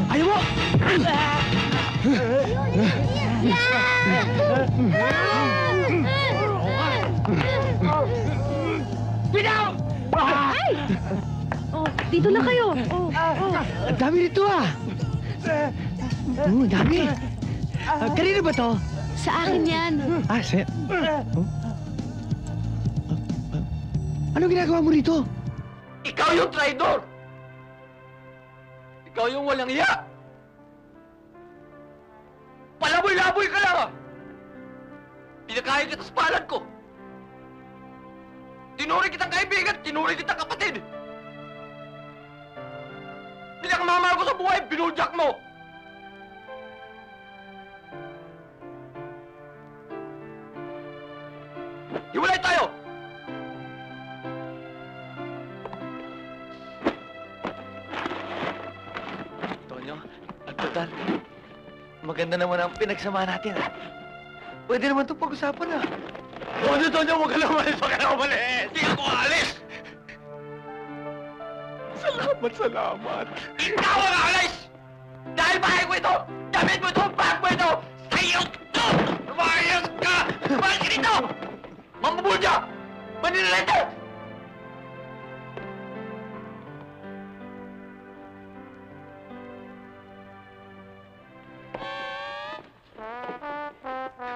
Ayaw mo! Binaw! Ay! Oh, dito lang kayo. Ang dami nito ang dami. Kanino ba to? Sa akin yan. Sir. Ano ginagawa mo rito? Ikaw yung traidor! Ikaw yung walang iya! Palaboy-laboy ka lang! Pinakain kita sa palad ko! Tinuri kitang kaibigan, tinuri kitang kapatid! Pinakamamahal ko sa buhay, binuljack mo! Hiwalay tayo! Total, maganda naman ang pinagsama natin, Pwede naman itong pag-usapan, Tonyo, huwag ka lang umalis, huwag ka lang umalis! Hindi ako aalis! Salamat. Ikaw ang aalis! Dahil bahay ko ito! Damit mo ito! Bag mo ito! Sa'yo ito! Lumayas ka! Lumayas ka dito! Mamabulya! Maninilete!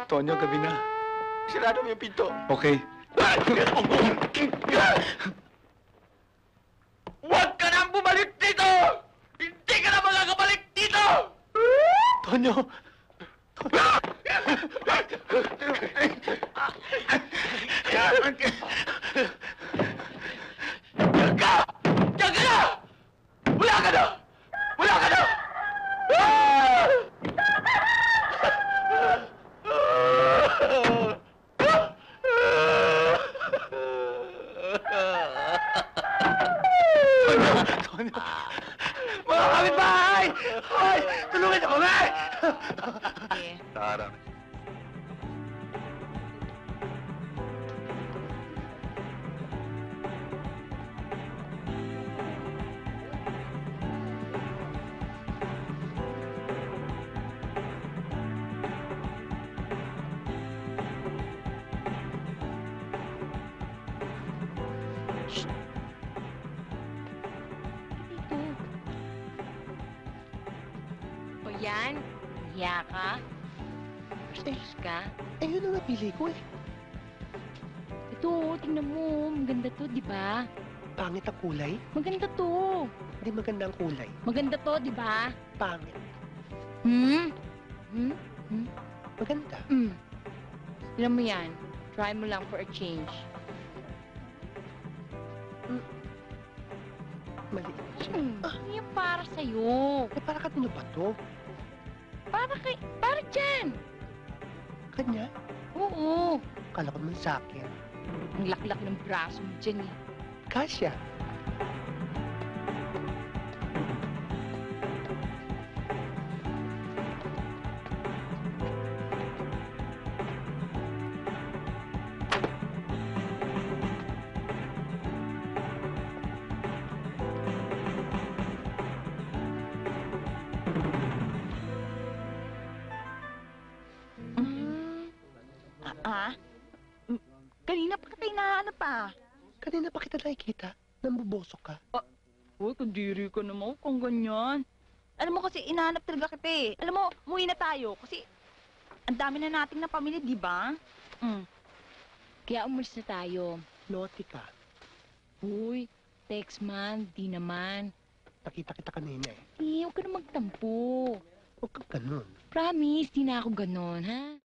Tonyo, gabi na. Sirado mo yung pinto. Okay. Huwag ka nang bumalik dito! Hindi ka na makakabalik dito! Tonyo! Diyan ka! Diyan ka na! Wala ka na! Wala ka na! Mga kapitbahay! Hoy! Tulungan niyo kami! Tara. Yan, hiya ka. Bastos ka. Yun ang napili ko Ito, tingnan mo. Maganda to, di ba? Pangit ang kulay? Maganda to. Hindi maganda ang kulay. Maganda to, di ba? Pangit. Maganda. Tignan mo yan. Try mo lang for a change. Maliit siya. Yan para sa'yo. Para kanino ba to? Para dyan. Kanya? Oo. Kala ko naman sa akin. Ang laki-laki ng braso mo dyan Kasya. Kanina pa kita inahanap Kanina pa kita nakikita. Nambubosok ka. Uy, kandiri ka naman kung ganyan. Alam mo kasi inahanap talaga kita Alam mo, umuwi na tayo kasi ang dami na nating napamili, di ba? Kaya umalis na tayo. Naughty ka. Uy, Text man, di naman. Nakita kita kanina eh. Eh, huwag ka na magtampo. Huwag kang ganun. Promise, di na ako ganon, ha?